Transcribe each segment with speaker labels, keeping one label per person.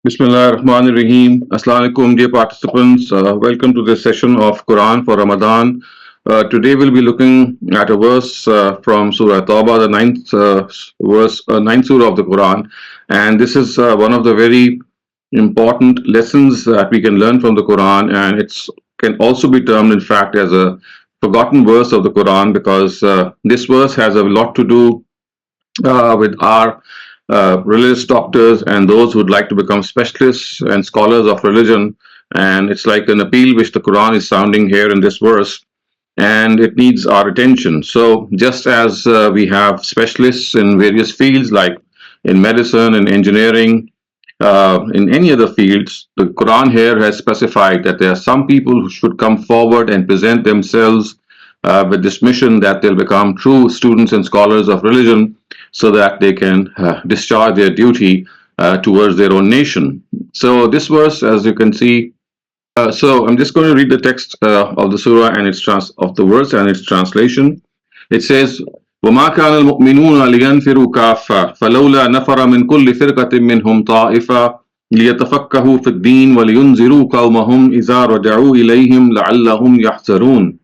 Speaker 1: Bismillah ar-Rahman ar-Rahim. Assalamu alaikum, dear participants. Welcome to this session of Quran for Ramadan. Today we'll be looking at a verse from Surah At-Tawbah, the ninth surah of the Quran. And this is one of the very important lessons that we can learn from the Quran. And it's can also be termed, in fact, as a forgotten verse of the Quran because this verse has a lot to do with our religious doctors and those who'd like to become specialists and scholars of religion. And it's like an appeal which the Quran is sounding here in this verse, and it needs our attention. So, just as we have specialists in various fields like in medicine and engineering, in any other fields, the Quran here has specified that there are some people who should come forward and present themselves with this mission that they'll become true students and scholars of religion so that they can discharge their duty towards their own nation. So, this verse, as you can see, so I'm just going to read the text of the surah and of the verse and its translation. It says, وما كان المؤمنون لينفروا كافة فلولا نفر من كل فرقة منهم طائفة ليتفقهوا في الدين ولينذروا قومهم إذا رجعوا إليهم لعلهم يحذرون.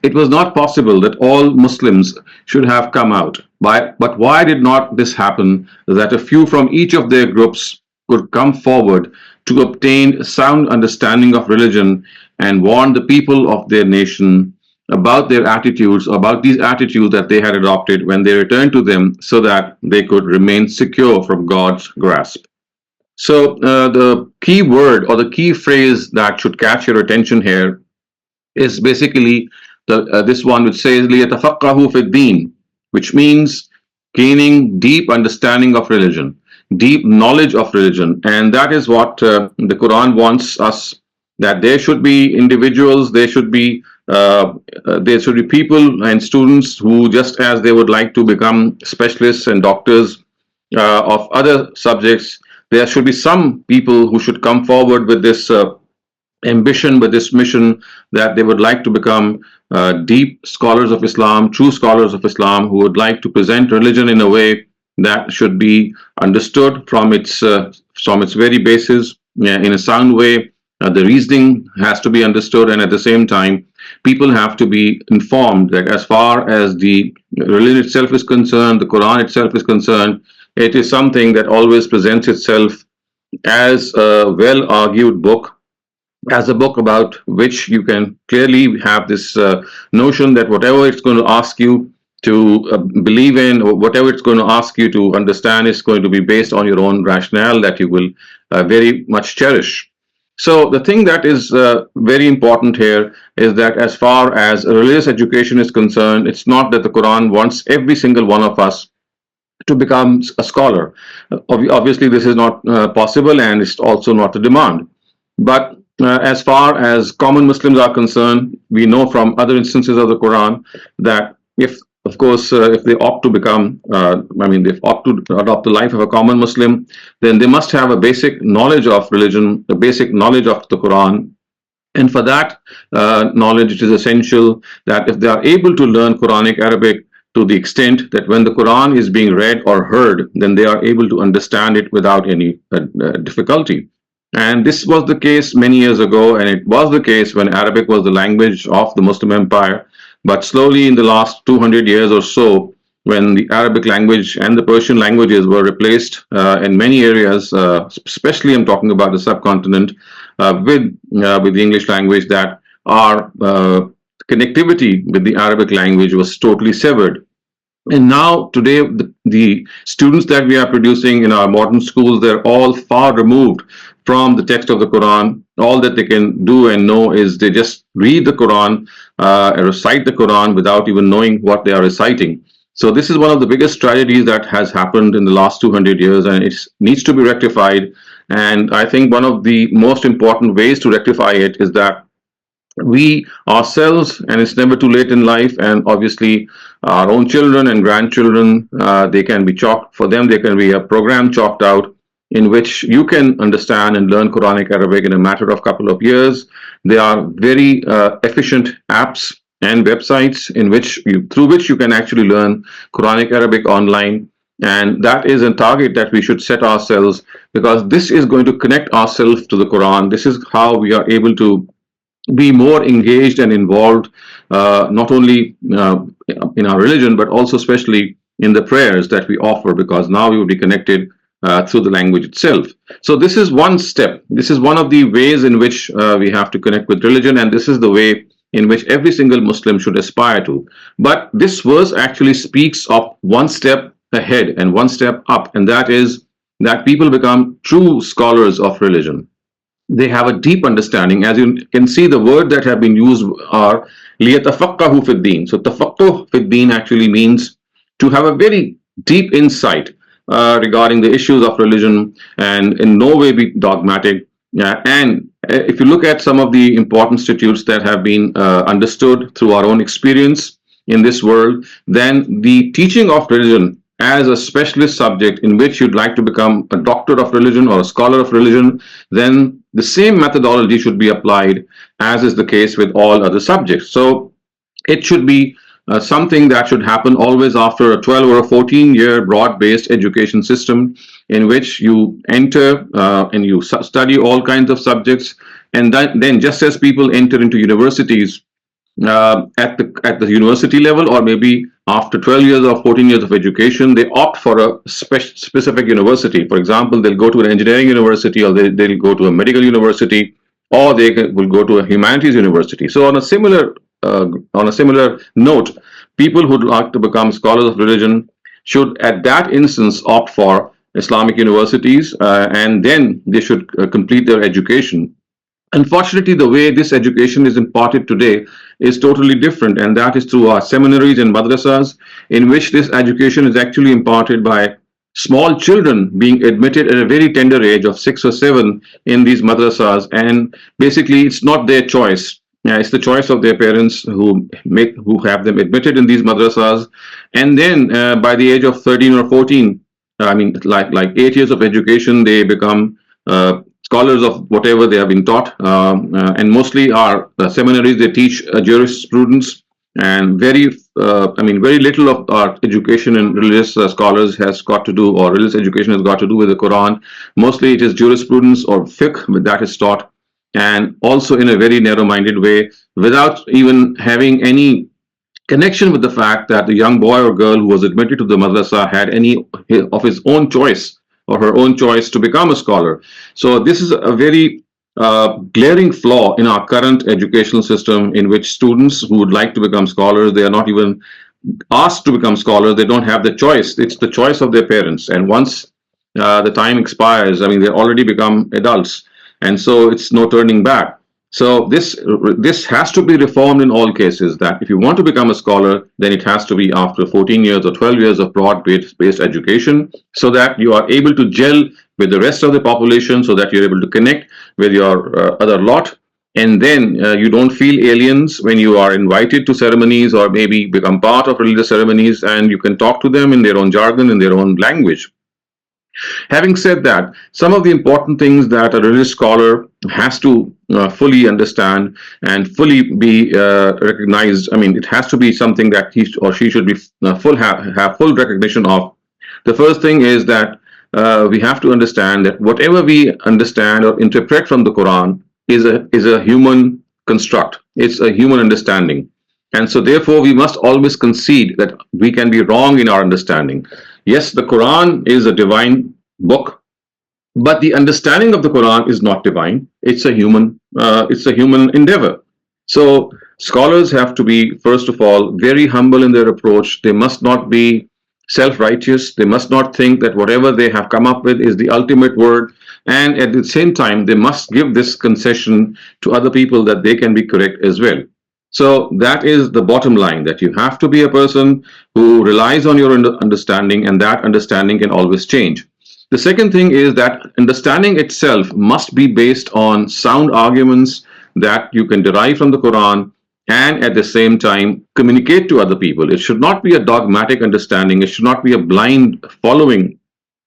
Speaker 1: It was not possible that all Muslims should have come out. But why did not this happen? That a few from each of their groups could come forward to obtain sound understanding of religion and warn the people of their nation about their attitudes, about these attitudes that they had adopted when they returned to them, so that they could remain secure from God's grasp. So, the key word or the key phrase that should catch your attention here is basically this one which says لِيَتَفَقَّهُوا فِي الدِّينِ, which means gaining deep understanding of religion, deep knowledge of religion. And that is what the Quran wants us, that there should be individuals, there should be people and students who, just as they would like to become specialists and doctors of other subjects, there should be some people who should come forward with this ambition, with this mission, that they would like to become deep scholars of Islam, true scholars of Islam, who would like to present religion in a way that should be understood from its very basis, in a sound way. The reasoning has to be understood, and at the same time, people have to be informed that as far as the religion itself is concerned, the Quran itself is concerned, it is something that always presents itself as a well argued book, as a book about which you can clearly have this notion that whatever it's going to ask you to believe in, or whatever it's going to ask you to understand, is going to be based on your own rationale that you will very much cherish. So, the thing that is very important here is that as far as religious education is concerned, it's not that the Quran wants every single one of us to become a scholar. Obviously, this is not possible, and it's also not a demand. But as far as common Muslims are concerned, we know from other instances of the Quran that if, of course, if they opt to become, they opt to adopt the life of a common Muslim, then they must have a basic knowledge of religion, a basic knowledge of the Quran. And for that knowledge, it is essential that if they are able to learn Quranic Arabic to the extent that when the Quran is being read or heard, then they are able to understand it without any difficulty. And this was the case many years ago, and it was the case when Arabic was the language of the Muslim empire. But slowly, in the last 200 years or so, when the Arabic language and the Persian languages were replaced in many areas, especially I'm talking about the subcontinent, with the English language, that our connectivity with the Arabic language was totally severed. And now, today, the students that we are producing in our modern schools, they're all far removed from the text of the Quran. All that they can do and know is they just read the Quran, recite the Quran without even knowing what they are reciting. So, this is one of the biggest tragedies that has happened in the last 200 years, and it needs to be rectified. And I think one of the most important ways to rectify it is that we ourselves, and it's never too late in life, and obviously our own children and grandchildren, they can be chalked, for them there can be a program chalked out in which you can understand and learn Quranic Arabic in a matter of couple of years. There are very efficient apps and websites through which you can actually learn Quranic Arabic online. And that is a target that we should set ourselves, because this is going to connect ourselves to the Quran. This is how we are able to be more engaged and involved, not only in our religion, but also especially in the prayers that we offer, because now we will be connected through the language itself. So this is one step. This is one of the ways in which we have to connect with religion, and this is the way in which every single Muslim should aspire to. But this verse actually speaks of one step ahead and one step up, and that is that people become true scholars of religion. They have a deep understanding. As you can see, the word that have been used are liyatafaqahu fid din. So tafaqquh fid din actually means to have a very deep insight regarding the issues of religion, and in no way be dogmatic. And if you look at some of the important statutes that have been understood through our own experience in this world, then the teaching of religion as a specialist subject in which you'd like to become a doctor of religion or a scholar of religion, then the same methodology should be applied as is the case with all other subjects. So it should be something that should happen always after a 12 or a 14-year broad-based education system in which you enter and you study all kinds of subjects. And then just as people enter into universities at the university level, or maybe after 12 years or 14 years of education, they opt for a specific university. For example, they'll go to an engineering university, or they'll go to a medical university, or will go to a humanities university. So on a similar note, people who'd like to become scholars of religion should at that instance opt for Islamic universities, and then they should complete their education. Unfortunately, the way this education is imparted today is totally different, and that is through our seminaries and madrasas, in which this education is actually imparted by small children being admitted at a very tender age of 6 or 7 in these madrasas, and basically it's not their choice. It's the choice of their parents who have them admitted in these madrasas, and then by the age of 13 or 14, I mean, like 8 years of education, they become scholars of whatever they have been taught, and mostly our seminaries, they teach jurisprudence, and very little of our education in religious scholars has got to do, or religious education has got to do with the Quran. Mostly it is jurisprudence or fiqh that is taught, and also in a very narrow-minded way, without even having any connection with the fact that the young boy or girl who was admitted to the madrasa had any of his own choice or her own choice to become a scholar. So this is a very glaring flaw in our current educational system, in which students who would like to become scholars, they are not even asked to become scholars. They don't have the choice. It's the choice of their parents. And once the time expires, I mean, they already become adults, and so it's no turning back. So this has to be reformed in all cases, that if you want to become a scholar, then it has to be after 14 years or 12 years of broad-based education, so that you are able to gel with the rest of the population, so that you're able to connect with your other lot, and then you don't feel aliens when you are invited to ceremonies or maybe become part of religious ceremonies, and you can talk to them in their own jargon, in their own language. Having said that, some of the important things that a religious scholar has to fully understand and fully be recognized, I mean, it has to be something that he or she should be have full recognition of. The first thing is that we have to understand that whatever we understand or interpret from the Quran is a human construct. It's a human understanding. And so therefore we must always concede that we can be wrong in our understanding. Yes, the Quran is a divine book, but the understanding of the Quran is not divine. It's a human endeavor. So scholars have to be, first of all, very humble in their approach. They must not be self-righteous. They must not think that whatever they have come up with is the ultimate word. And at the same time, they must give this concession to other people that they can be correct as well. So that is the bottom line, that you have to be a person who relies on your understanding, and that understanding can always change. The second thing is that understanding itself must be based on sound arguments that you can derive from the Quran, and at the same time communicate to other people. It should not be a dogmatic understanding. It should not be a blind following,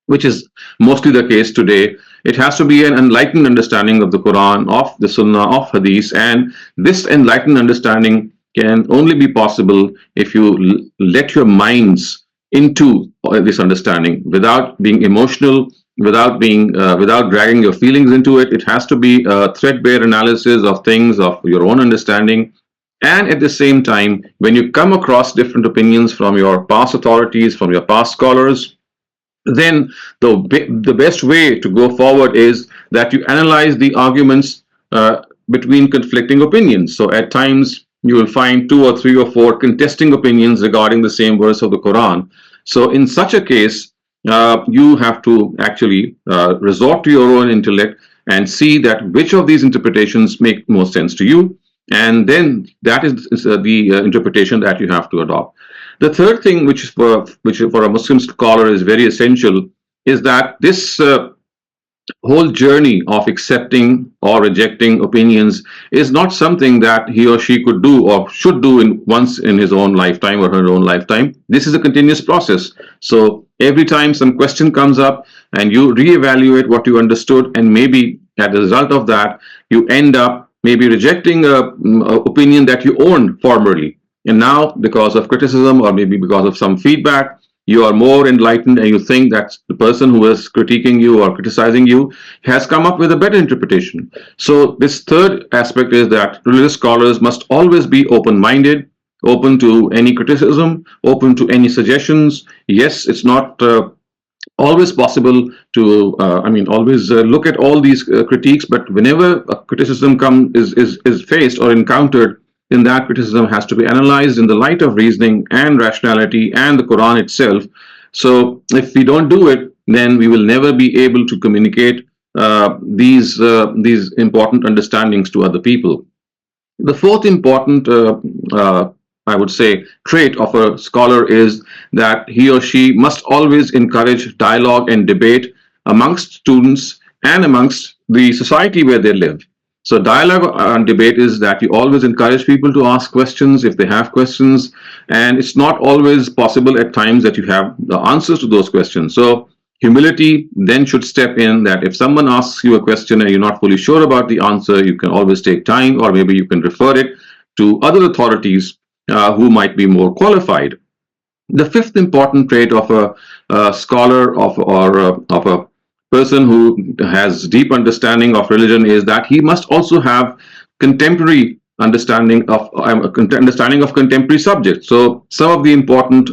Speaker 1: which is mostly the case today. It has to be an enlightened understanding of the Quran, of the Sunnah, of Hadith, and this enlightened understanding can only be possible if you let your minds into this understanding without being emotional, without dragging your feelings into it. It has to be a threadbare analysis of things, of your own understanding. And at the same time, when you come across different opinions from your past authorities, from your past scholars, then the best way to go forward is that you analyze the arguments between conflicting opinions. So at times you will find two or three or four contesting opinions regarding the same verse of the Quran. So in such a case, you have to actually resort to your own intellect and see that which of these interpretations make most sense to you, and then that is the interpretation that you have to adopt. The third thing, which for a Muslim scholar is very essential, is that this whole journey of accepting or rejecting opinions is not something that he or she could do or should do in once in his own lifetime or her own lifetime. This is a continuous process. So every time some question comes up and you reevaluate what you understood, and maybe as a result of that, you end up maybe rejecting a opinion that you owned formerly. And now, because of criticism or maybe because of some feedback, you are more enlightened and you think that the person who is critiquing you or criticizing you has come up with a better interpretation. So this third aspect is that religious scholars must always be open-minded, open to any criticism, open to any suggestions. Yes, it's not always possible to always look at all these critiques, but whenever a criticism is faced or encountered, then that criticism has to be analyzed in the light of reasoning and rationality and the Quran itself. So if we don't do it, then we will never be able to communicate these important understandings to other people. The fourth important, I would say, trait of a scholar is that he or she must always encourage dialogue and debate amongst students and amongst the society where they live. So dialogue and debate is that you always encourage people to ask questions if they have questions, and it's not always possible at times that you have the answers to those questions. So humility then should step in, that if someone asks you a question and you're not fully sure about the answer, you can always take time, or maybe you can refer it to other authorities who might be more qualified. The fifth important trait of a scholar of a person who has deep understanding of religion is that he must also have contemporary understanding of contemporary subjects. So some of the important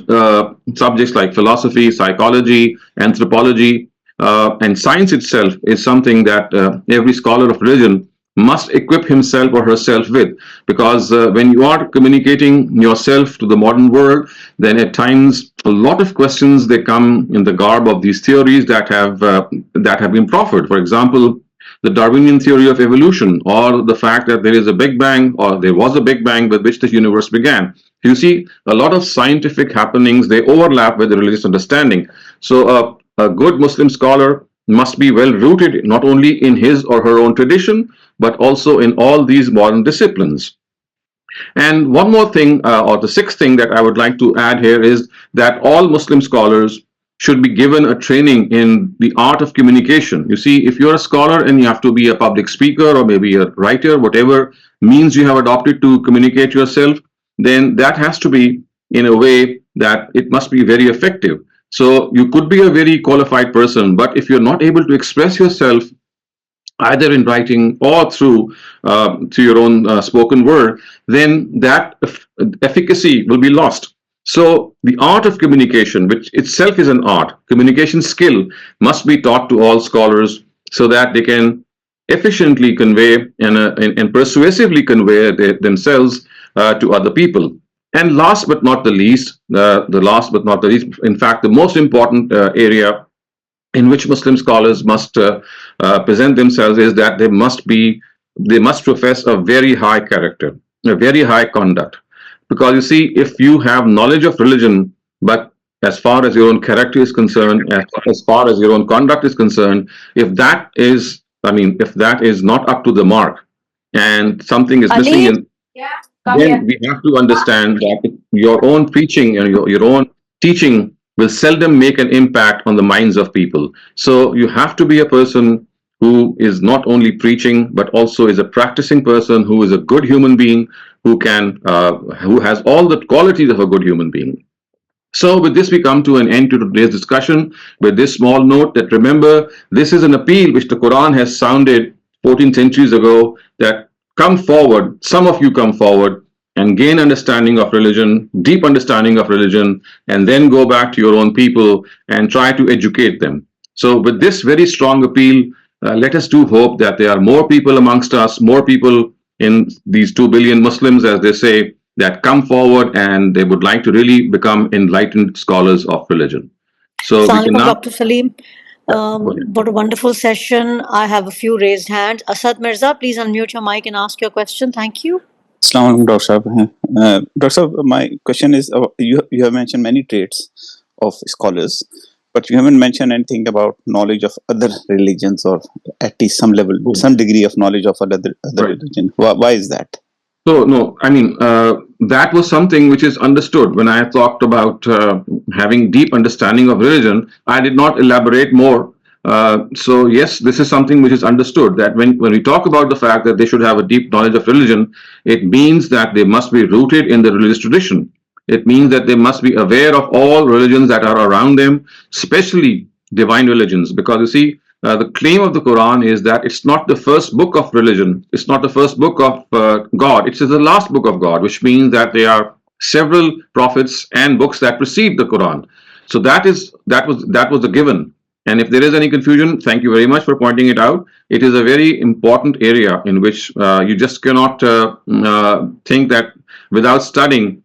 Speaker 1: subjects like philosophy, psychology, anthropology, and science itself is something that every scholar of religion must equip himself or herself with, because when you are communicating yourself to the modern world, then at times a lot of questions, they come in the garb of these theories that have been proffered. For example, the Darwinian theory of evolution, or the fact that there is a Big Bang, or there was a Big Bang with which the universe began. You see, a lot of scientific happenings, they overlap with the religious understanding. So a good Muslim scholar must be well rooted not only in his or her own tradition, but also in all these modern disciplines. And one more thing, or the sixth thing that I would like to add here, is that all Muslim scholars should be given a training in the art of communication. You see, if you're a scholar and you have to be a public speaker or maybe a writer, whatever means you have adopted to communicate yourself, then that has to be in a way that it must be very effective. So you could be a very qualified person, but if you're not able to express yourself either in writing or through to your own spoken word, then that efficacy will be lost. So the art of communication, which itself is an art, communication skill, must be taught to all scholars so that they can efficiently convey and persuasively convey themselves to other people. And last but not the least, in fact, the most important area in which Muslim scholars must present themselves is that they must profess a very high character, a very high conduct. Because you see, if you have knowledge of religion, but as far as your own character is concerned, as far as your own conduct is concerned, if that is not up to the mark and something is missing in, then we have to understand that your own preaching and your own teaching will seldom make an impact on the minds of people. So you have to be a person who is not only preaching, but also is a practicing person, who is a good human being, who has all the qualities of a good human being. So with this, we come to an end to today's discussion with this small note that remember, this is an appeal which the Quran has sounded 14 centuries ago, that come forward, some of you come forward and gain understanding of religion, deep understanding of religion, and then go back to your own people and try to educate them. So with this very strong appeal, let us do hope that there are more people amongst us, more people in these 2 billion Muslims, as they say, that come forward and they would like to really become enlightened scholars of religion. So we
Speaker 2: Assalamu
Speaker 1: can
Speaker 2: alaikum,
Speaker 1: now.
Speaker 2: Dr. Saleem. What a wonderful session. I have a few raised hands. Asad Mirza, please unmute your mic and ask your question. Thank you.
Speaker 3: Assalamu alaikum, Dr. Sahab. Dr. Sahab, my question is, you have mentioned many traits of scholars, but you haven't mentioned anything about knowledge of other religions, or at least some level, some degree of knowledge of other
Speaker 1: Right.
Speaker 3: religion. Why is that?
Speaker 1: So no, I mean, that was something which is understood when I talked about having deep understanding of religion. I did not elaborate more. So yes, this is something which is understood, that when we talk about the fact that they should have a deep knowledge of religion, it means that they must be rooted in the religious tradition. It means that they must be aware of all religions that are around them, especially divine religions, because you see, the claim of the Quran is that it's not the first book of religion, it's not the first book of God, it's the last book of God, which means that there are several prophets and books that precede the Quran. So that was the given. And if there is any confusion, thank you very much for pointing it out. It is a very important area in which you just cannot think that without studying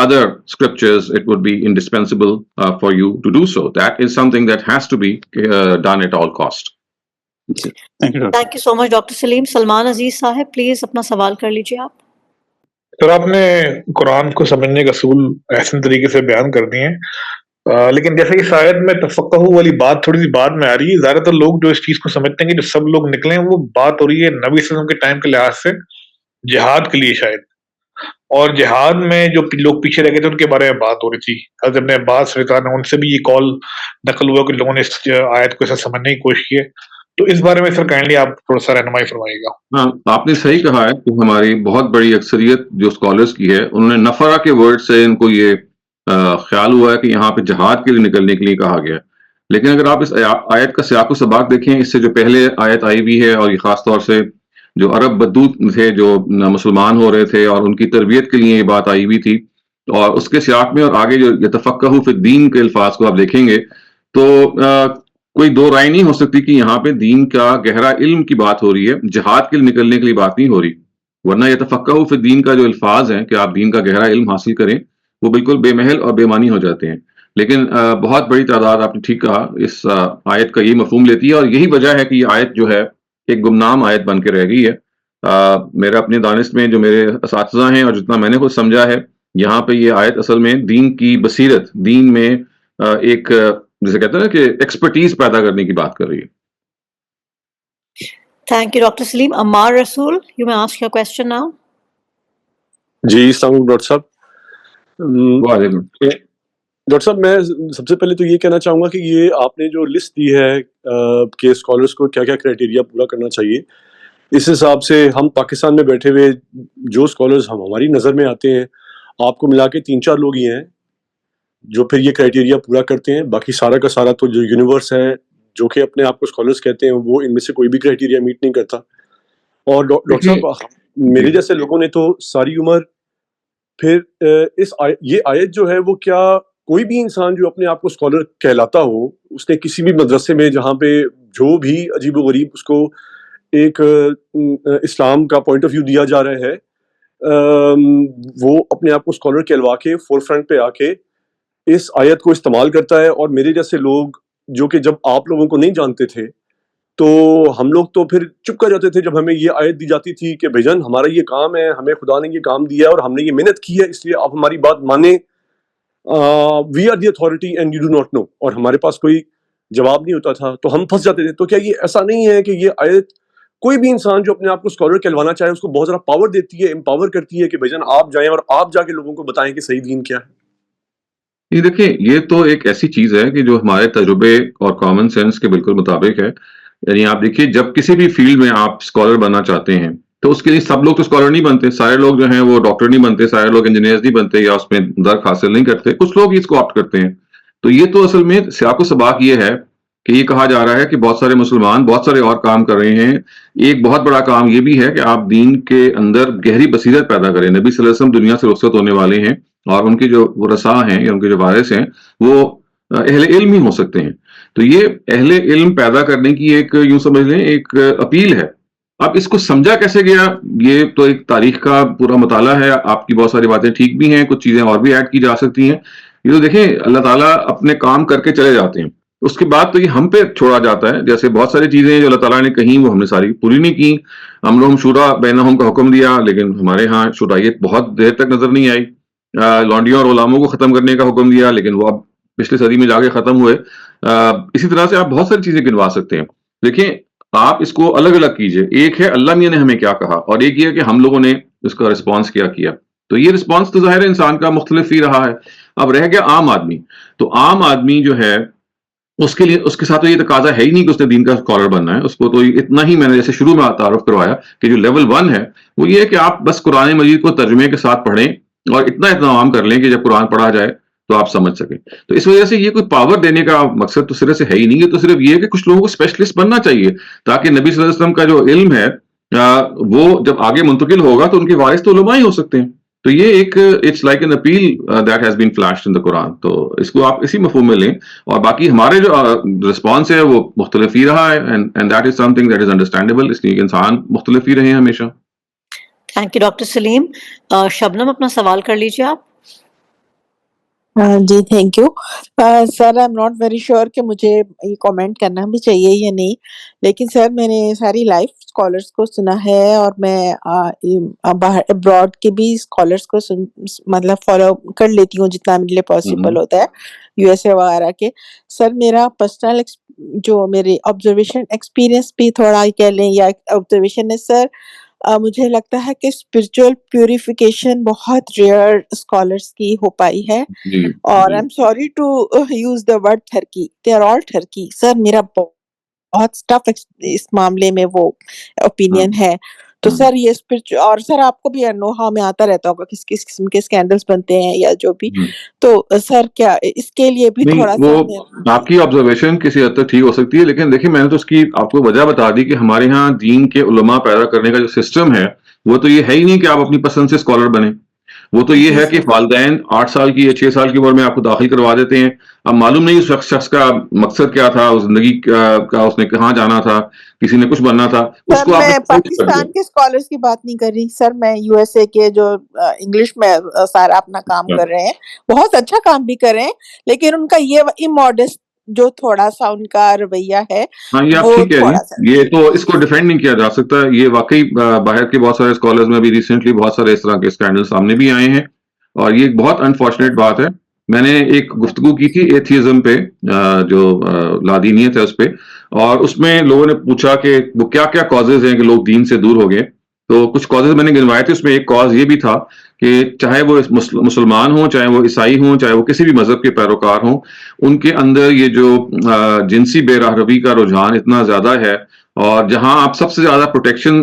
Speaker 1: other scriptures, it would be indispensable for you to do so. That is something that has to be done at all cost.
Speaker 3: Thank you, Dr.
Speaker 2: Thank you so much, Dr. Saleem. Salman Aziz Sahib, please अपना सवाल कर लीजिए आप.
Speaker 4: Sir आपने कुरान को समझने का असूल ऐसे तरीके से बयान कर दिए हैं, लेकिन जैसे कि शायद में तफक्कुह वाली बात थोड़ी सी बाद में आ रही है। ज्यादातर लोग जो इस चीज को समझते हैं कि जो सब लोग निकले हैं, वो बात हो रही है नबी सल्लल्लाहु अलैहि वसल्लम के टाइम के लिहाज से जिहाद के लिए शायद, और जिहाद में जो लोग पीछे रह गए थे उनके बारे में बात हो रही थी। हज़रत इब्न अब्बास रज़ियल्लाहु अन्हु उनसे भी ये कॉल नकल हुआ कि लोगों ने इस आयत को ऐसा समझने की कोशिश की है। तो इस बारे में सर काइंडली आप थोड़ा सा रहनुमाई फरमाइएगा।
Speaker 1: हाँ, आपने सही कहा है कि हमारी बहुत बड़ी अक्सरियत जो स्कॉलर्स की है, उन्होंने नफरा के वर्ड से इनको ये ख्याल हुआ है कि यहाँ पे जिहाद के लिए निकलने के लिए कहा गया है। लेकिन अगर आप इस आयत का सियाक सबाक देखें, इससे जो पहले आयत आई हुई है, और ये खास तौर से जो अरब बद्दू थे जो मुसलमान हो रहे थे और उनकी तरबियत के लिए ये बात आई हुई थी, और उसके सियाक में और आगे जो यतफ़क्कहु फ़िद्दीन के अल्फाज को आप देखेंगे तो कोई दो राय नहीं हो सकती कि यहाँ पे दीन का गहरा इल्म की बात हो रही है, जिहाद के लिए निकलने के लिए बात नहीं हो रही। वरना यतफ़क्कहु फ़िद्दीन का जो अल्फाज हैं कि आप दीन का गहरा इल्म हासिल करें, वो बिल्कुल बेमहल और बेमानी हो जाते हैं। लेकिन बहुत बड़ी तादाद, आपने ठीक कहा, इस आयत का यही मफहूम लेती है, और यही वजह है कि ये आयत जो है एक गुमनाम आयत बन के रह गई है। मेरे अपने दानिश में जो मेरे असातिज़ा हैं और जितना मैंने कुछ समझा है, यहाँ पे ये आयत असल में दीन की बसीरत, दीन में एक जिसे कहते हैं ना कि एक्सपर्टीज पैदा करने की बात कर रही है।
Speaker 2: Thank you, Dr. Saleem. Ammar Rasool, you may ask your question now.
Speaker 5: जी, अस्सलाम डॉक्टर साहब।
Speaker 1: वालेकुम।
Speaker 5: डॉक्टर साहब, मैं सबसे पहले तो ये कहना चाहूँगा कि ये आपने जो लिस्ट दी है कि स्कॉलर्स को क्या-क्या क्राइटेरिया पूरा करना चाहिए, इस हिसाब से हम पाकिस्तान में बैठे हुए जो स्कॉलर्स हमारी नज़र में आते हैं, आपको मिला के 3-4 लोग ही हैं जो फिर ये क्राइटेरिया पूरा करते हैं। बाकी सारा का सारा तो जो यूनिवर्स है, जो कि अपने आप को स्कॉलर्स कहते हैं, वो इनमें से कोई भी क्राइटेरिया मीट नहीं करता। और डॉक्टर साहब, मेरे जैसे लोगों ने तो सारी उम्र फिर ये आयत जो है, वो क्या कोई भी इंसान जो अपने आप को स्कॉलर कहलाता हो, उसने किसी भी मदरसे में जहाँ पे जो भी अजीब-ओ-गरीब उसको एक इस्लाम का पॉइंट ऑफ व्यू दिया जा रहा है, वो अपने आप को स्कॉलर कहलवा के फोर फ्रंट पे आके इस आयत को इस्तेमाल करता है। और मेरे जैसे लोग जो कि जब आप लोगों को नहीं जानते थे, तो हम लोग तो फिर चुप कर जाते थे जब हमें ये आयत दी जाती थी कि भाईजान हमारा ये काम है, हमें खुदा ने ये काम दिया है और हमने ये मेहनत की है, इसलिए आप हमारी बात माने, we are the authority and you do not know. और हमारे पास कोई जवाब नहीं होता था, तो हम फंस जाते थे। तो क्या ये ऐसा नहीं है कि ये आयत कोई भी इंसान जो अपने आप को स्कॉलर कहलवाना चाहे, उसको बहुत ज़्यादा पावर देती है, एम्पावर करती है कि भाईजान आप जाएं और आप जाके लोगों को बताएं कि सही दीन क्या है?
Speaker 1: ये देखिए, ये तो एक ऐसी चीज है कि जो हमारे तजुर्बे और कॉमन सेंस के बिल्कुल मुताबिक है। यानी आप देखिए, जब किसी भी फील्ड में आप स्कॉलर बनना चाहते हैं, تو اس کے لیے سب لوگ تو اسکالر نہیں بنتے, سارے لوگ جو ہیں وہ ڈاکٹر نہیں بنتے, سارے لوگ انجینئر نہیں بنتے یا اس میں درک حاصل نہیں کرتے, کچھ لوگ اس کو آپٹ کرتے ہیں. تو یہ تو اصل میں سیاق و سباق یہ ہے کہ یہ کہا جا رہا ہے کہ بہت سارے مسلمان بہت سارے اور کام کر رہے ہیں. ایک بہت بڑا کام یہ بھی ہے کہ آپ دین کے اندر گہری بصیرت پیدا کریں. نبی صلی اللہ علیہ وسلم دنیا سے رخصت ہونے والے ہیں اور ان کے جو ورثاء ہیں یا ان کے جو وارث ہیں وہ اہل علم ہی ہو سکتے ہیں. تو یہ اہل علم پیدا کرنے کی ایک یوں سمجھ لیں ایک اپیل ہے. اب اس کو سمجھا کیسے گیا, یہ تو ایک تاریخ کا پورا مطالعہ ہے. آپ کی بہت ساری باتیں ٹھیک بھی ہیں, کچھ چیزیں اور بھی ایڈ کی جا سکتی ہیں. یہ تو دیکھیں اللہ تعالیٰ اپنے کام کر کے چلے جاتے ہیں, اس کے بعد تو یہ ہم پہ چھوڑا جاتا ہے. جیسے بہت ساری چیزیں جو اللہ تعالیٰ نے کہیں وہ ہم نے ساری پوری نہیں کی. ہم شورا بینہم کا حکم دیا, لیکن ہمارے ہاں شورائیت بہت دیر تک نظر نہیں آئی. لونڈیوں اور غلاموں کو ختم کرنے کا حکم دیا, لیکن وہ اب پچھلے صدی میں جا کے ختم ہوئے. اسی طرح سے آپ بہت ساری چیزیں گنوا سکتے ہیں. دیکھیں آپ اس کو الگ الگ کیجئے. ایک ہے اللہ میاں نے ہمیں کیا کہا, اور ایک یہ ہے کہ ہم لوگوں نے اس کا رسپانس کیا کیا. تو یہ رسپانس تو ظاہر ہے انسان کا مختلف ہی رہا ہے. اب رہ گیا عام آدمی. تو عام آدمی جو ہے اس کے لیے اس کے ساتھ تو یہ تقاضا ہے ہی نہیں کہ اس نے دین کا اسکالر بننا ہے. اس کو تو اتنا ہی میں نے جیسے شروع میں تعارف کروایا کہ جو لیول 1 ہے وہ یہ ہے کہ آپ بس قرآن مجید کو ترجمے کے ساتھ پڑھیں اور اتنا اہتمام کر لیں کہ جب قرآن پڑھا جائے تو آپ سمجھ سکیں. تو اس وجہ سے یہ کوئی پاور دینے کا مقصد تو سرے سے ہے ہی نہیں. یہ تو صرف یہ ہے کہ کچھ لوگوں کو اسپیشلسٹ بننا چاہیے تاکہ نبی صلی اللہ علیہ وسلم کا جو علم ہے وہ جب آگے منتقل ہوگا تو ان کے وارث تو علماء ہی ہو سکتے ہیں. تو یہ ایک it's like an appeal that has been flashed in the Quran. تو اس کو آپ اسی مفہوم میں لیں, اور باقی ہمارے جو رسپانس ہے وہ مختلف ہی رہا ہے, and that is something that is understandable. اس لیے کہ انسان مختلف ہی رہے ہیں ہمیشہ.
Speaker 2: Thank you doctor Saleem. Shabnam اپنا سوال کر لیجیے آپ.
Speaker 6: جی thank you sir. I am not very sure کہ مجھے یہ کامنٹ کرنا بھی چاہیے یا نہیں, لیکن سر میں نے ساری لائف اسکالرس کو سنا ہے, اور میں باہر ابراڈ کے بھی اسکالرس کو مطلب فالو کر لیتی ہوں جتنا میرے لیے پاسبل ہوتا ہے, یو ایس اے وغیرہ کے. سر میرا پرسنل جو میرے آبزرویشن ایکسپیرئنس بھی تھوڑا کہہ لیں یا آبزرویشن ہے سر, مجھے لگتا ہے کہ اسپرچل پیوریفیکیشن بہت ریئر اسکالرس کی ہو پائی ہے. اور I am sorry to use the word تھرکی, دے آر آل تھرکی. سر میرا بہت اسٹف اس معاملے میں وہ اوپینین ہے. تو سر یہ اسپرچل, اور سر آپ کو بھی نو ہاؤ میں آتا رہتا ہوگا کس کس قسم کے اسکینڈلس بنتے ہیں یا جو بھی. تو سر کیا اس کے لیے بھی تھوڑا سا
Speaker 1: آپ کی آبزرویشن کسی حد تک ٹھیک ہو سکتی ہے, لیکن دیکھیں میں نے تو اس کی آپ کو وجہ بتا دی کہ ہمارے ہاں دین کے علماء پیدا کرنے کا جو سسٹم ہے وہ تو یہ ہے ہی نہیں کہ آپ اپنی پسند سے اسکالر بنیں. وہ تو یہ ہے کہ والدین 8 سال کی یا 6 سال کی عمر میں آپ کو داخل کروا دیتے ہیں. اب معلوم نہیں اس شخص کا مقصد کیا تھا, زندگی کا اس نے کہاں جانا تھا, کسی نے کچھ بننا تھا, اس کو
Speaker 6: میں پاکستان کے اسکالرس کی بات نہیں کر رہی سر, میں یو ایس اے کے جو انگلش میں سارا اپنا کام کر رہے ہیں, بہت اچھا کام بھی کر رہے ہیں, لیکن ان کا یہ اموڈسٹ جو تھوڑا سا ان کا رویہ ہے
Speaker 1: یہ آپ ٹھیک ہے. یہ تو اس کو ڈیفینڈ نہیں کیا جا سکتا. یہ واقعی باہر کے بہت سارے اسکالرز میں بھی ریسنٹلی بہت سارے اس طرح کے اسکینڈل سامنے بھی آئے ہیں, اور یہ ایک بہت انفارچونیٹ بات ہے. میں نے ایک گفتگو کی تھی ایتھیزم پہ, جو لادینیت ہے اس پہ, اور اس میں لوگوں نے پوچھا کہ وہ کیا کیا کازز ہیں کہ لوگ دین سے دور ہو گئے. تو کچھ کازز میں نے گنوائے تھے. اس میں ایک کاز یہ بھی تھا کہ چاہے وہ مسلمان ہوں, چاہے وہ عیسائی ہوں, چاہے وہ کسی بھی مذہب کے پیروکار ہوں, ان کے اندر یہ جو جنسی بے راہ روی کا رجحان اتنا زیادہ ہے, اور جہاں آپ سب سے زیادہ پروٹیکشن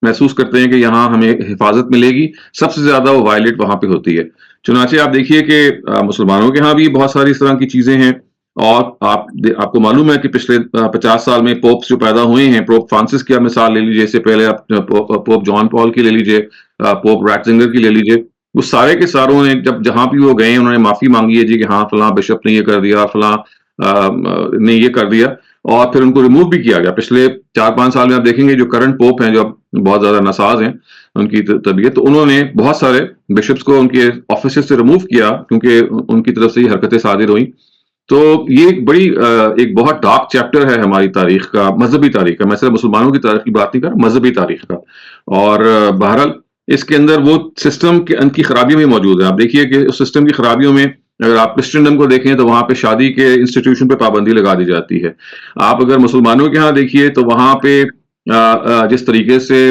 Speaker 1: محسوس کرتے ہیں کہ یہاں ہمیں حفاظت ملے گی, سب سے زیادہ وہ وائلیٹ وہاں پہ ہوتی ہے. چنانچہ آپ دیکھیے کہ مسلمانوں کے ہاں بھی بہت ساری اس طرح کی چیزیں ہیں, اور آپ کو معلوم ہے کہ پچھلے 50 سال میں پوپس جو پیدا ہوئے ہیں, پوپ فرانسس کی مثال لے لیجیے, اس سے پہلے آپ پوپ جان پال کی لے لیجیے, پوپ ریٹزنگر کی لے لیجیے, وہ سارے کے ساروں نے جہاں بھی وہ گئے انہوں نے معافی مانگی ہے جی کہ ہاں فلاں بشپ نے یہ کر دیا, فلاں نے یہ کر دیا, اور پھر ان کو ریموو بھی کیا گیا. پچھلے 4-5 سال میں آپ دیکھیں گے جو کرنٹ پوپ ہیں جو اب بہت زیادہ ناساز ہیں ان کی طبیعت, تو انہوں نے بہت سارے بشپس کو ان کے آفیسز سے ریموو کیا کیونکہ ان کی طرف سے یہ حرکتیں صادر ہوئیں. تو یہ ایک بہت ڈارک چیپٹر ہے ہماری تاریخ کا, مذہبی تاریخ کا. میں صرف مسلمانوں کی تاریخ کی بات نہیں کر رہا, مذہبی تاریخ کا. اور بہرحال اس کے اندر وہ سسٹم کی خرابیاں بھی موجود ہیں. آپ دیکھیے کہ اس سسٹم کی خرابیوں میں اگر آپ کرسچنڈم کو دیکھیں تو وہاں پہ شادی کے انسٹیٹیوشن پہ پابندی لگا دی جاتی ہے. آپ اگر مسلمانوں کے ہاں دیکھیے تو وہاں پہ جس طریقے سے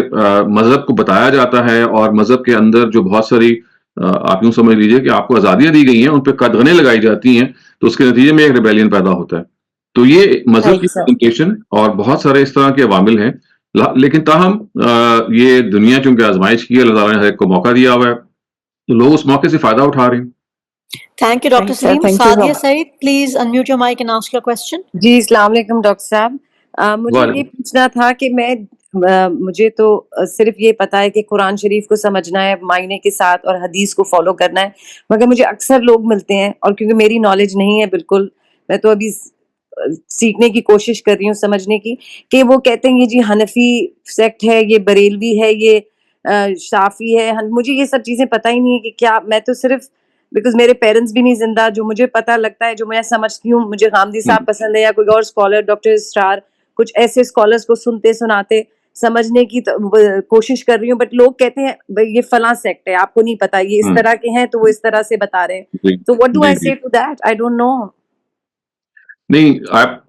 Speaker 1: مذہب کو بتایا جاتا ہے, اور مذہب کے اندر جو بہت ساری آپ یوں سمجھ لیجیے کہ آپ کو آزادیاں دی گئی ہیں, ان پہ قدغنیں لگائی جاتی ہیں, تو اس کے نتیجے میں ایک ریبیلین پیدا ہوتا ہے. تو یہ مذہب کی پریزنٹیشن اور بہت سارے اس طرح کے عوامل ہیں لیکن تاہم یہ دنیا چونکہ آزمائش کی ہے، اللہ تعالیٰ نے ہر ایک کو موقع دیا ہوا ہے، تو لوگ اس موقع سے فائدہ اٹھا رہے ہیں.
Speaker 2: Thank you, Dr. Saleem.
Speaker 7: Thank you so
Speaker 2: Sadia
Speaker 7: much.
Speaker 2: Said, please unmute your mic and ask your question.
Speaker 7: جی السلام علیکم ڈاکٹر صاحب. مجھے یہ
Speaker 1: وعلیکم.
Speaker 7: پوچھنا تھا کہ مجھے تو صرف یہ پتا ہے کہ قرآن شریف کو سمجھنا ہے معنی کے ساتھ اور حدیث کو فالو کرنا ہے، مگر مجھے اکثر لوگ ملتے ہیں اور کیونکہ میری نالج نہیں ہے بالکل، میں تو ابھی سیکھنے کی کوشش کر رہی ہوں سمجھنے کی، کہ وہ کہتے ہیں یہ جی حنفی سیکٹ ہے، یہ بریلوی ہے، یہ شافی ہے. مجھے یہ سب چیزیں پتہ ہی نہیں ہے کہ کیا، میں تو صرف بیکاز میرے پیرنٹس بھی نہیں زندہ، جو مجھے پتہ لگتا ہے، جو میں سمجھتی ہوں، مجھے غامدی صاحب پسند ہے یا کوئی اور اسکالر، ڈاکٹر اسرار، کچھ ایسے اسکالرس کو سنتے سناتے سمجھنے کی کوشش کر رہی ہوں. بٹ لوگ کہتے ہیں بھائی یہ فلاں سیکٹ ہے، آپ کو نہیں پتا یہ اس طرح کے ہیں تو وہ اس طرح سے بتا رہے ہیں.
Speaker 1: جی
Speaker 7: تو what do I
Speaker 1: G.
Speaker 7: say to that? I don't know.
Speaker 1: نہیں،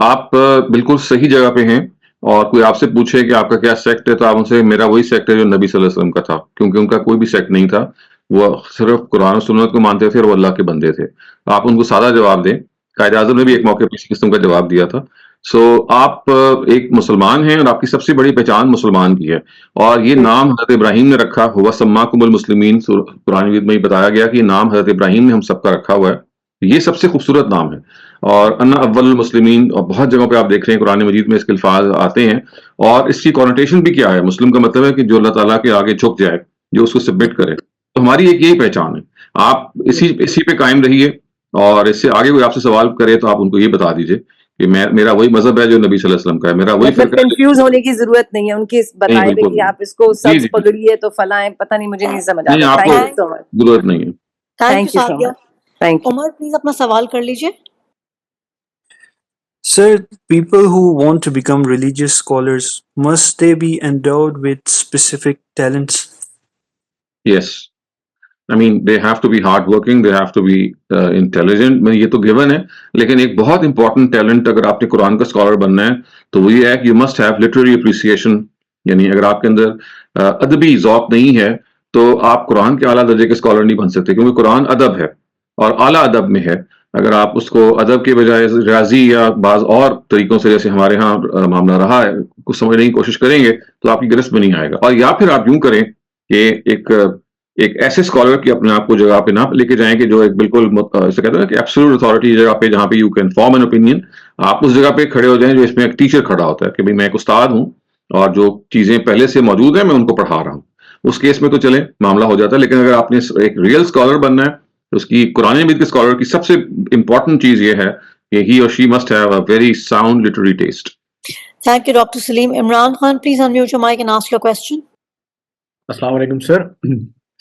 Speaker 1: آپ بالکل صحیح جگہ پہ ہیں. اور کوئی آپ سے پوچھے کہ آپ کا کیا سیکٹ ہے تو آپ ان سے میرا وہی سیکٹ ہے جو نبی صلی اللہ علیہ وسلم کا تھا، کیونکہ ان کا کوئی بھی سیکٹ نہیں تھا، وہ صرف قرآن و سنت کو مانتے تھے اور وہ اللہ کے بندے تھے. آپ ان کو سادہ جواب دیں. قائد اعظم نے بھی ایک موقع پہ اسی قسم کا جواب دیا تھا. سو آپ ایک مسلمان ہیں اور آپ کی سب سے بڑی پہچان مسلمان کی ہے. اور یہ نام حضرت ابراہیم نے رکھا ہوا، سماکم المسلمین، قرآن مجید میں ہی بتایا گیا کہ یہ نام حضرت ابراہیم نے ہم سب کا رکھا ہوا ہے. یہ سب سے خوبصورت نام ہے. اور انا اول المسلمین، اور بہت جگہوں پہ آپ دیکھ رہے ہیں قرآن مجید میں اس کے الفاظ آتے ہیں. اور اس کی کونوٹیشن بھی کیا ہے؟ مسلم کا مطلب ہے کہ جو اللہ تعالیٰ کے آگے جھک جائے، جو اس کو سبمٹ کرے. تو ہماری ایک یہی پہچان ہے. آپ اسی پہ قائم رہیے، اور اس سے آگے کوئی آپ سے سوال کرے تو آپ ان کو یہ بتا دیجئے کہ میرا وہی مذہب ہے جو نبی صلی اللہ علیہ وسلم کا ہے، میرا وہی
Speaker 7: مطلب
Speaker 1: فرقہ ہے.
Speaker 7: کنفیوز ہونے کی ضرورت نہیں ہے، ان کے
Speaker 1: نہیں،
Speaker 7: بتائے ہوئے
Speaker 1: بالکل
Speaker 7: کہ
Speaker 1: نہیں.
Speaker 7: آپ اس کو
Speaker 1: جی
Speaker 7: سبز
Speaker 1: جی،
Speaker 7: پکڑیے تو فلاں ہے، پتہ نہیں، مجھے نہیں سمجھ
Speaker 1: نہیں،
Speaker 7: آتا.
Speaker 1: آپ کو
Speaker 7: تھینک یو سو مچ.
Speaker 1: ضرورت نہیں ہے.
Speaker 2: Thank you,
Speaker 7: thank you so
Speaker 2: Sadia.
Speaker 7: Much. Thank you.
Speaker 2: Umar, please اپنا سوال کر لیجئے.
Speaker 8: Sir, people who want to become religious scholars, must they be endowed with specific talents?
Speaker 1: Yes. I mean, they have to be hard working, they have to be intelligent. میں یہ تو given ہے، لیکن ایک بہت امپورٹنٹ ٹیلنٹ اگر آپ نے قرآن کا اسکالر بننا ہے تو وہ یہ ہے کہ you must have literary appreciation. یعنی اگر آپ کے اندر ادبی ذوق نہیں ہے تو آپ قرآن کے اعلیٰ درجے کے اسکالر نہیں بن سکتے، کیونکہ قرآن ادب ہے اور اعلیٰ ادب میں ہے. اگر آپ اس کو ادب کے بجائے ریاضی یا بعض اور طریقوں سے، جیسے ہمارے ہاں معاملہ رہا ہے، کچھ سمجھنے کی کوشش کریں گے تو آپ کی گرفت میں نہیں آئے گا. اور یا پھر آپ یوں کریں کہ ایک ایسے اسکالر کی اپنے آپ کو جگہ پہ نہ لے کے جائیں کہ جو ایک بالکل اسے کہتے ہیں کہ ایبسولوٹ اتھارٹی جگہ پہ، جہاں پہ you can form an opinion. آپ اس جگہ پہ کھڑے ہو جائیں جو اس میں ایک ٹیچر کھڑا ہوتا ہے کہ بھائی میں ایک استاد ہوں اور جو چیزیں پہلے سے موجود ہیں میں ان کو پڑھا رہا ہوں. اس کیس میں تو چلیں معاملہ ہو جاتا ہے. لیکن اگر آپ نے ایک ریئل اسکالر بننا ہے تو اس کی قرآن مجید کے اسکالر کی سب سے امپورٹنٹ چیز یہ ہے کہ ہی اور she must have a very sound literary test.
Speaker 2: Thank you, Dr. Saleem. Imran Khan, please unmute your mic and ask your question.
Speaker 9: السلام علیکم سر.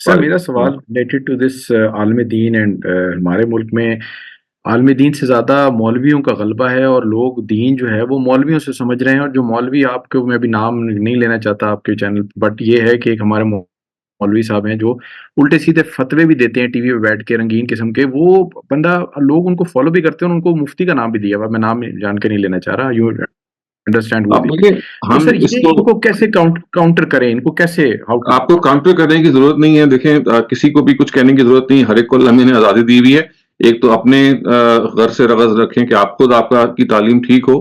Speaker 9: سر میرا سوال ریلیٹڈ ٹو دس عالم دین اینڈ ہمارے ملک میں عالم دین سے زیادہ مولویوں کا غلبہ ہے، اور لوگ دین جو ہے وہ مولویوں سے سمجھ رہے ہیں. اور جو مولوی، آپ کو میں ابھی نام نہیں لینا چاہتا آپ کے چینل، بٹ یہ ہے کہ ایک ہمارے مولوی صاحب ہیں جو الٹے سیدھے فتوے بھی دیتے ہیں ٹی وی پہ بیٹھ کے، رنگین قسم کے. وہ بندہ، لوگ ان کو فالو بھی کرتے ہیں اور ان کو مفتی کا نام بھی دیا ہوا، میں نام جان کے نہیں لینا چاہ رہا. یو انڈرسٹینڈ
Speaker 1: اب دیکھیں،
Speaker 9: تو
Speaker 1: ہم
Speaker 9: سر
Speaker 1: اس
Speaker 9: یہ
Speaker 1: کو
Speaker 9: ان کو کیسے کاؤنٹر کریں، ان کو کیسے
Speaker 1: آپ کو کاؤنٹر کرنے کی ضرورت نہیں ہے. دیکھیں، کسی کو بھی کچھ کہنے کی ضرورت نہیں. ہر ایک کو اللہ نے آزادی دی ہوئی ہے. ایک تو اپنے غرض سے رغز رکھیں کہ آپ خود آپ کی تعلیم ٹھیک ہو.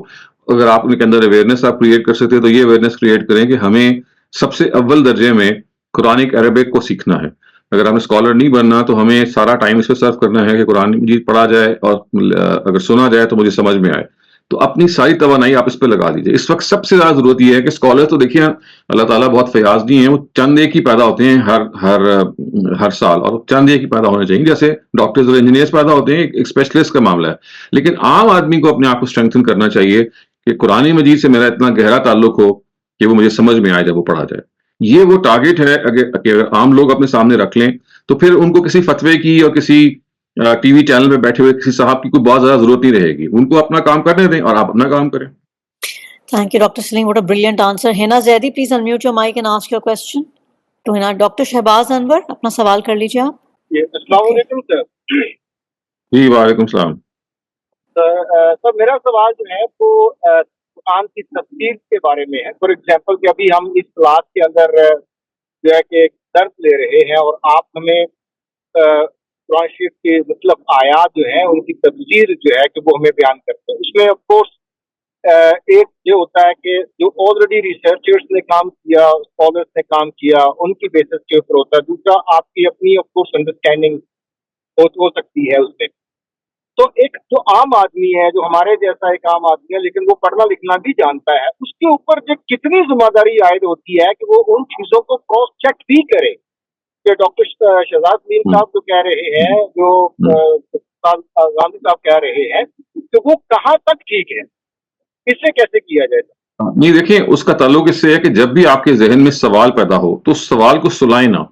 Speaker 1: اگر آپ کے اندر اویئرنیس آپ کریٹ کر سکتے تو یہ اویئرنیس کریٹ کریں کہ ہمیں سب سے اول درجے میں قرآنک عربک کو سیکھنا ہے. اگر ہمیں اسکالر نہیں بننا تو ہمیں سارا ٹائم اس پہ صرف کرنا ہے کہ قرآن مجید پڑھا جائے اور اگر سنا جائے تو مجھے سمجھ میں آئے. تو اپنی ساری توانائی آپ اس پہ لگا دیجیے. اس وقت سب سے زیادہ ضرورت یہ ہے کہ اسکالر تو دیکھیے اللہ تعالیٰ بہت فیاض نہیں ہیں، وہ چند ایک ہی پیدا ہوتے ہیں ہر سال، اور چند ایک ہی پیدا ہونے چاہیے. جیسے ڈاکٹرز اور انجینئرز پیدا ہوتے ہیں، ایک اسپیشلسٹ کا معاملہ ہے. لیکن عام آدمی کو اپنے آپ کو اسٹرینتھن کرنا چاہیے کہ قرآن مجید سے میرا اتنا گہرا تعلق ہو کہ وہ مجھے سمجھ میں آئے جب وہ پڑھا جائے. یہ وہ ٹارگیٹ ہے. اگر عام لوگ اپنے سامنے رکھ لیں تو پھر ان کو کسی فتوے کی اور کسی ٹی وی چینل پہ بیٹھے ہوئے کسی صاحب کی کوئی بہت زیادہ ضرورت نہیں رہے گی. ان کو اپنا کام کرنے دیں اور آپ اپنا کام کریں.
Speaker 2: Thank you, Dr. Saleem. What a brilliant answer. Hina Zaidi, please unmute your mic and ask your question. To Hina, Dr. Shehbaz Anwar, اپنا سوال کر لیجیے آپ.
Speaker 10: السلام علیکم سر.
Speaker 1: جی وعلیکم السلام.
Speaker 10: سر میرا سوال جو ہے وہ قرآن کی تفسیر کے بارے میں ہے. فار ایگزامپل کہ ابھی ہم اس کلاس کے اندر جو ہے کہ ایک درس لے رہے ہیں اور آپ ہمیں قرآن شریف کے مطلب آیات جو ہیں ان کی تفسیر جو ہے کہ وہ ہمیں بیان کرتے ہیں. اس میں آف کورس ایک یہ ہوتا ہے کہ جو آلریڈی ریسرچرز نے کام کیا، اسکالرس نے کام کیا، ان کی بیسس کے اوپر ہوتا ہے. دوسرا آپ کی اپنی آف کورس انڈرسٹینڈنگ ہو سکتی ہے اس میں. تو ایک جو عام آدمی ہے، جو ہمارے جیسا ایک عام آدمی ہے لیکن وہ پڑھنا لکھنا بھی جانتا ہے، اس کے اوپر جو کتنی ذمہ داری عائد ہوتی ہے کہ وہ ان چیزوں کو کراس چیک بھی کرے کہ ڈاکٹر شہزاد سلیم صاحب جو کہہ رہے ہیں، جو غامدی صاحب کہہ رہے ہیں، کہ وہ کہاں تک ٹھیک ہے، اس سے کیسے کیا جائے گا؟
Speaker 1: نہیں دیکھیں، اس کا تعلق اس سے ہے کہ جب بھی آپ کے ذہن میں سوال پیدا ہو تو اس سوال کو سلائیں نہ،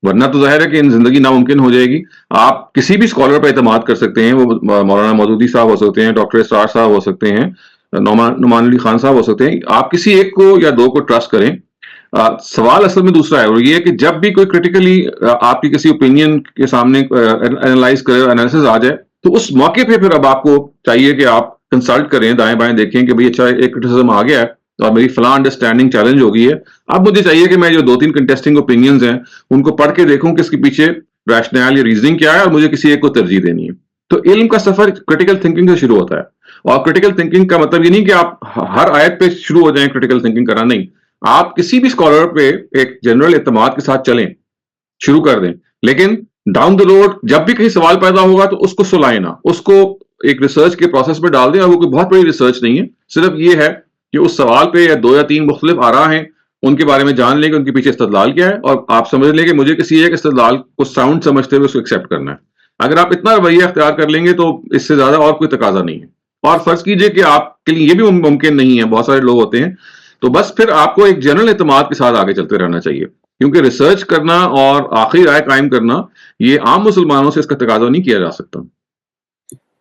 Speaker 1: ورنہ تو ظاہر ہے کہ زندگی ناممکن ہو جائے گی. آپ کسی بھی اسکالر پہ اعتماد کر سکتے ہیں، وہ مولانا مودودی صاحب ہو سکتے ہیں، ڈاکٹر اسرار صاحب ہو سکتے ہیں، نعمان علی خان صاحب ہو سکتے ہیں. آپ کسی ایک کو یا دو کو ٹرسٹ کریں. سوال اصل میں دوسرا ہے، اور یہ ہے کہ جب بھی کوئی کرٹیکلی آپ کی کسی اوپینین کے سامنے انالائز کرے، انالیسز آ جائے، تو اس موقع پہ پھر اب آپ کو چاہیے کہ آپ کنسلٹ کریں، دائیں بائیں دیکھیں کہ بھئی اچھا ایک کرٹیسزم آ گیا ہے اور میری فلاں انڈرسٹینڈنگ چیلنج ہو گئی ہے. اب مجھے چاہیے کہ میں جو 2-3 کنٹیسٹنگ اوپینینز ہیں ان کو پڑھ کے دیکھوں کہ اس کے پیچھے ریشنل یا ریزننگ کیا ہے اور مجھے کسی ایک کو ترجیح دینی ہے. تو علم کا سفر کرٹیکل تھنکنگ سے شروع ہوتا ہے. اور کرٹیکل تھنکنگ کا مطلب یہ نہیں کہ آپ ہر آیت پہ شروع ہو جائیں کرٹیکل تھنکنگ کرنا، نہیں. آپ کسی بھی اسکالر پہ ایک جنرل اعتماد کے ساتھ چلیں، شروع کر دیں، لیکن ڈاؤن دا روڈ جب بھی کہیں سوال پیدا ہوگا تو اس کو سلائیں نہ، اس کو ایک ریسرچ کے پروسیس میں ڈال دیں. اور وہ کوئی بہت بڑی ریسرچ نہیں ہے، صرف یہ ہے کہ اس سوال پہ یا 2 یا 3 مختلف آراء ہیں، ان کے بارے میں جان لیں کہ ان کے پیچھے استدلال کیا ہے، اور آپ سمجھ لیں کہ مجھے کسی ایک استدلال کو ساؤنڈ سمجھتے ہوئے اس کو ایکسیپٹ کرنا ہے. اگر آپ اتنا رویہ اختیار کر لیں گے تو اس سے زیادہ اور کوئی تقاضا نہیں ہے. اور فرض کیجئے کہ آپ کے لیے یہ بھی ممکن نہیں ہے، بہت سارے لوگ ہوتے ہیں، تو بس پھر آپ کو ایک جنرل اعتماد کے ساتھ آگے چلتے رہنا چاہیے، کیونکہ ریسرچ کرنا اور آخری رائے قائم کرنا یہ عام مسلمانوں سے اس کا تقاضا نہیں کیا جا سکتا.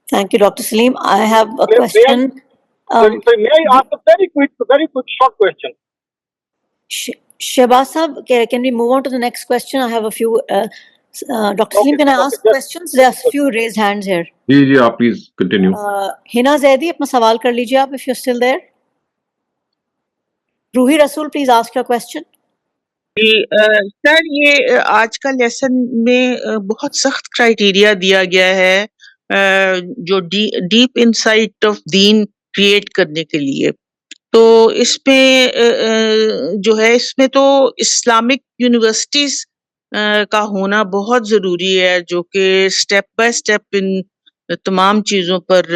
Speaker 2: Thank you, Dr. Saleem. I have a
Speaker 10: May I,
Speaker 2: question.
Speaker 10: may I ask a very quick short question?
Speaker 2: Shehbaz Sahab, can we move on to the next question? I have a few. Dr. Saleem, can I ask questions? There are a few raised hands here.
Speaker 1: جی آپ please continue.
Speaker 2: ہنا زیدی, اپنا سوال کر لیجیے آپ, if you're still there. روحی رسول, please ask your question.
Speaker 11: جی سر, یہ آج کا لیسن میں بہت سخت کرائیٹیریا دیا گیا ہے جو ڈیپ انسائٹ آف دین کریٹ کرنے کے لیے. تو اس میں جو ہے, اس میں تو اسلامک یونیورسٹیز کا ہونا بہت ضروری ہے, جو کہ اسٹیپ بائی اسٹیپ ان تمام چیزوں پر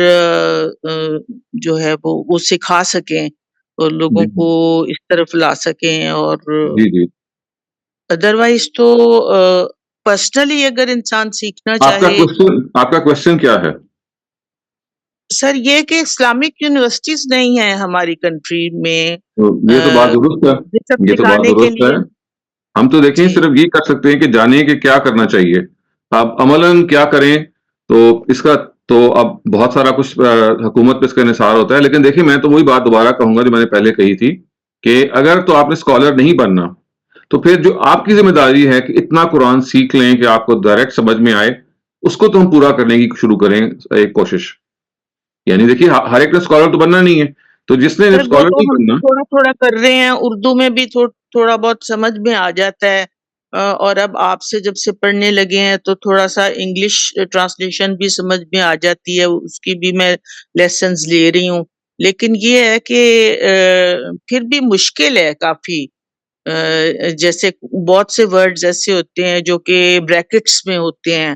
Speaker 11: جو ہے وہ سکھا سکیں اور لوگوں کو اس طرف لا سکیں. اور ادروائز تو پرسنلی اگر انسان سیکھنا چاہے.
Speaker 1: آپ کا کوشچن کیا ہے
Speaker 11: سر؟ یہ کہ اسلامک یونیورسٹیز نہیں ہیں ہماری کنٹری میں.
Speaker 1: یہ تو بات درست ہے, یہ تو بات درست ہے. ہم تو دیکھیں صرف یہ کر سکتے ہیں کہ جانیں کہ کیا کرنا چاہیے, اب عملاً کیا کریں. تو اس کا تو اب بہت سارا کچھ حکومت پہ اس کا انحصار ہوتا ہے. لیکن دیکھیں, میں تو وہی بات دوبارہ کہوں گا جو میں نے پہلے کہی تھی, کہ اگر تو آپ نے اسکالر نہیں بننا تو پھر جو آپ کی ذمہ داری ہے کہ اتنا قرآن سیکھ لیں کہ آپ کو ڈائریکٹ سمجھ میں آئے, اس کو تو ہم پورا کرنے کی شروع کریں ایک کوشش. یعنی دیکھیے, ہر ایک نے اسکالر تو بننا نہیں ہے, تو جس نے اسکالر نہیں بننا,
Speaker 11: تھوڑا تھوڑا کر رہے ہیں, اردو میں بھی تھوڑا بہت سمجھ میں آ جاتا ہے. اور اب آپ سے جب سے پڑھنے لگے ہیں تو تھوڑا سا انگلش ٹرانسلیشن بھی سمجھ میں آ جاتی ہے, اس کی بھی میں لیسنز لے رہی ہوں. لیکن یہ ہے کہ پھر بھی مشکل ہے کافی. جیسے بہت سے ورڈز ایسے ہوتے ہیں جو کہ بریکٹس میں ہوتے ہیں.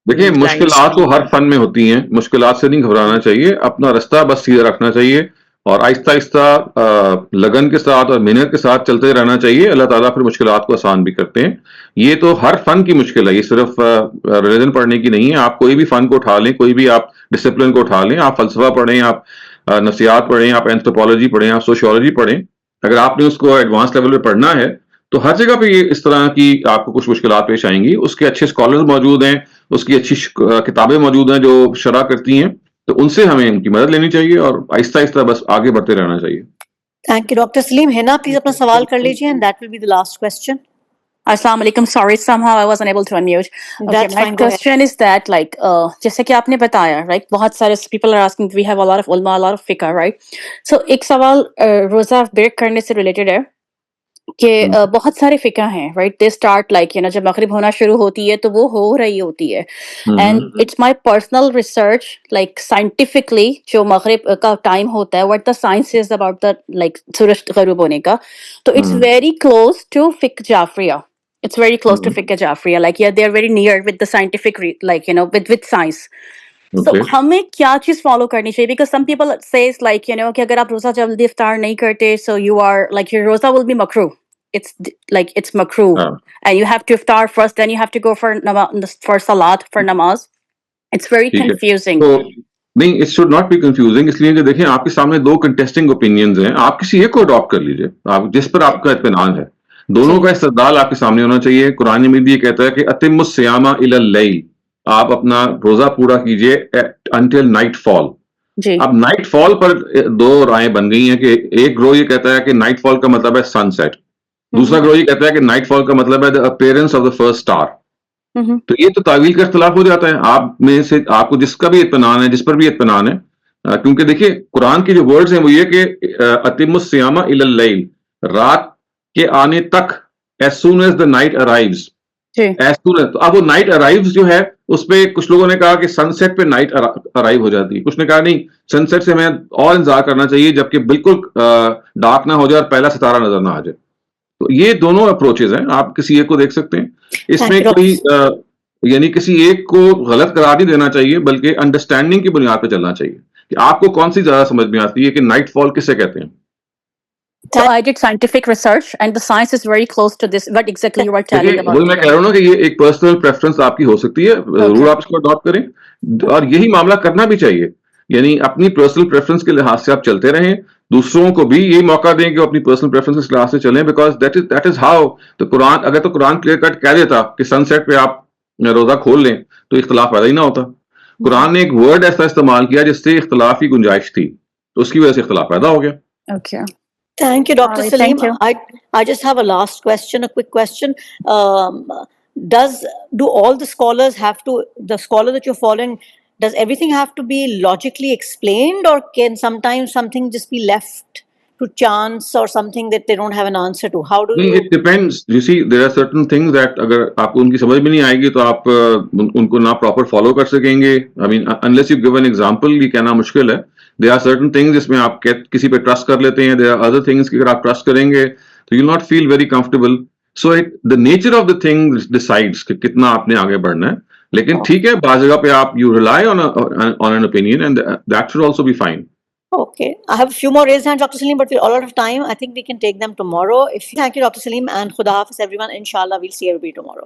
Speaker 1: دیکھیں, مشکلات تو ہر فن میں ہوتی ہیں, مشکلات سے نہیں گھبرانا چاہیے, اپنا رستہ بس سیدھا رکھنا چاہیے اور آہستہ آہستہ لگن کے ساتھ اور محنت کے ساتھ چلتے رہنا چاہیے. اللہ تعالیٰ پھر مشکلات کو آسان بھی کرتے ہیں. یہ تو ہر فن کی مشکل ہے, یہ صرف ریلیجن پڑھنے کی نہیں ہے. آپ کوئی بھی فن کو اٹھا لیں, کوئی بھی آپ ڈسپلن کو اٹھا لیں, آپ فلسفہ پڑھیں, آپ نفسیات پڑھیں, آپ اینتھروپولوجی پڑھیں, آپ سوشیولوجی پڑھیں, اگر آپ نے اس کو ایڈوانس لیول پہ پڑھنا ہے تو ہر جگہ پہ اس طرح کی آپ کو کچھ مشکلات پیش آئیں گی. اس کے اچھے اسکالرز موجود ہیں, اس کی اچھی کتابیں موجود ہیں جو شرح کرتی ہیں, تو ان سے ہمیں ان کی مدد لینی چاہیے اور آہستہ آہستہ بس آگے بڑھتے رہنا چاہیے.
Speaker 2: Thank you doctor Salim. Heena, please اپنا سوال کر لیجیے, and that will be the last question.
Speaker 12: Assalamu alaikum. Sorry, somehow I wasn't able to unmute. Okay, my question is that, like, جیسے کہ آپ نے بتایا, right, بہت سارے people are asking, we have a lot of ulama, a lot of fiqh, right? So ایک سوال روزہ بریک کرنے سے related ہے کہ بہت سارے فقہ ہیں رائٹ دے اسٹارٹ لائک جب مغرب ہونا شروع ہوتی ہے تو وہ ہو رہی ہوتی ہے and it's my personal research like scientifically جو مغرب کا ٹائم ہوتا ہے what the science is about the like سورج غروب ہونے کا تو اٹس ویری کلوز ٹو فقہ Jafaria it's very close to fiqh jafriya like yeah they are very near with the scientific like with science so ہمیں کیا چیز فالو کرنی چاہیے because some people says like کہ اگر آپ روزہ جلدی افطار نہیں کرتے so you are like your روزہ will be makruh it's makruh and you have to iftar first then you have to go for salat for namaz it's very confusing
Speaker 1: نہیں it should not be confusing اس لیے کہ دیکھیں آپ کے سامنے دو contesting opinions ہیں آپ کسی ایک کو اڈاپٹ کر لیجئے آپ جس پر آپ کا اطمینان ہے دونوں کا استدلال آپ کے سامنے ہونا چاہیے قرآن مجید یہ کہتا ہے کہ اتم الصیام الی اللیل آپ اپنا روزہ پورا کیجئے until night fall اب نائٹ فال پر دو رائیں بن گئی ہیں کہ ایک گروہ یہ کہتا ہے کہ نائٹ فال کا مطلب ہے سن سیٹ دوسرا گروہ یہ کہتا ہے کہ نائٹ فال کا مطلب ہے the appearance of the first star تو یہ تو تعویل کا اختلاف ہو جاتا ہے آپ میں سے آپ کو جس کا بھی اطمینان ہے جس پر بھی اطمینان ہے کیونکہ دیکھیے قرآن کی جو ورڈز ہیں وہ یہ کہ اتم الصیام الی اللیل رات کے آنے تک as soon as the night arrives as soon as اب وہ نائٹ arrives جو ہے اس پہ کچھ لوگوں نے کہا کہ سن سیٹ پہ نائٹ ارائیو ہو جاتی ہے کچھ نے کہا نہیں سن سیٹ سے ہمیں اور انتظار کرنا چاہیے جبکہ بالکل ڈارک نہ ہو جائے اور پہلا ستارہ نظر نہ آ جائے تو یہ دونوں اپروچز ہیں آپ کسی ایک کو دیکھ سکتے ہیں اس میں کوئی یعنی کسی ایک کو غلط قرار نہیں دینا چاہیے بلکہ انڈرسٹینڈنگ کی بنیاد پہ چلنا چاہیے کہ آپ کو کون سی زیادہ سمجھ میں آتی ہے کہ نائٹ فال کسے کہتے ہیں
Speaker 12: So I did scientific research and the science is very close to this what exactly you were telling about
Speaker 1: وہی میں کہہ رہا ہوں نا کہ یہ ایک پرسنل پریفرنس آپ کی ہو سکتی ہے ضرور آپ اس کو اڈاپٹ کریں اور یہی معاملہ کرنا بھی چاہیے یعنی اپنی پرسنل پریفرنس کے لحاظ سے آپ چلتے رہیں دوسروں کو بھی یہی موقع دیں کہ وہ اپنی پرسنل پریفرنس کے لحاظ سے چلیں بیکاز دیٹ از ہاؤ تو قرآن اگر تو قرآن کلیئر کٹ کہہ دیتا کہ سن سیٹ پہ آپ روزہ کھول لیں تو اختلاف پیدا ہی نہ ہوتا قرآن نے ایک ورڈ ایسا استعمال کیا جس سے اختلاف کی گنجائش تھی تو اس کی وجہ سے اختلاف پیدا ہو گیا
Speaker 12: okay
Speaker 2: Thank you, Dr.
Speaker 12: Right,
Speaker 2: Saleem.
Speaker 12: thank you.
Speaker 2: I just have a last question, a quick question. Do all the scholars have to, the scholar that you're following, does everything have to be logically explained or can sometimes something just be left to chance or something that they don't have an answer to? How do you?
Speaker 1: It depends. You see, there are certain things that اگر آپ کو ان کی سمجھ میں نہیں آئے گی تو آپ ان کو نہ پراپر فالو کر سکیں گے. I mean, unless you give an example, یہ کہنا مشکل ہے. There are certain things جس میں آپ کسی پہ ٹرسٹ کر لیتے ہیں. There are other things کہ اگر آپ ٹرسٹ کریں گے تو you'll not feel very comfortable. So the nature of the thing decides کہ کتنا آپ نے آگے بڑھنا ہے. لیکن ٹھیک ہے بعض جگہ پہ آپ you rely on an opinion and that should also be fine.
Speaker 2: Okay, I have a few more raised hands, Dr. Saleem, but we're all out of time. I think we can take them tomorrow. Thank you, Dr. Saleem, and Khuda Hafiz, everyone. Inshallah, we'll see everybody tomorrow.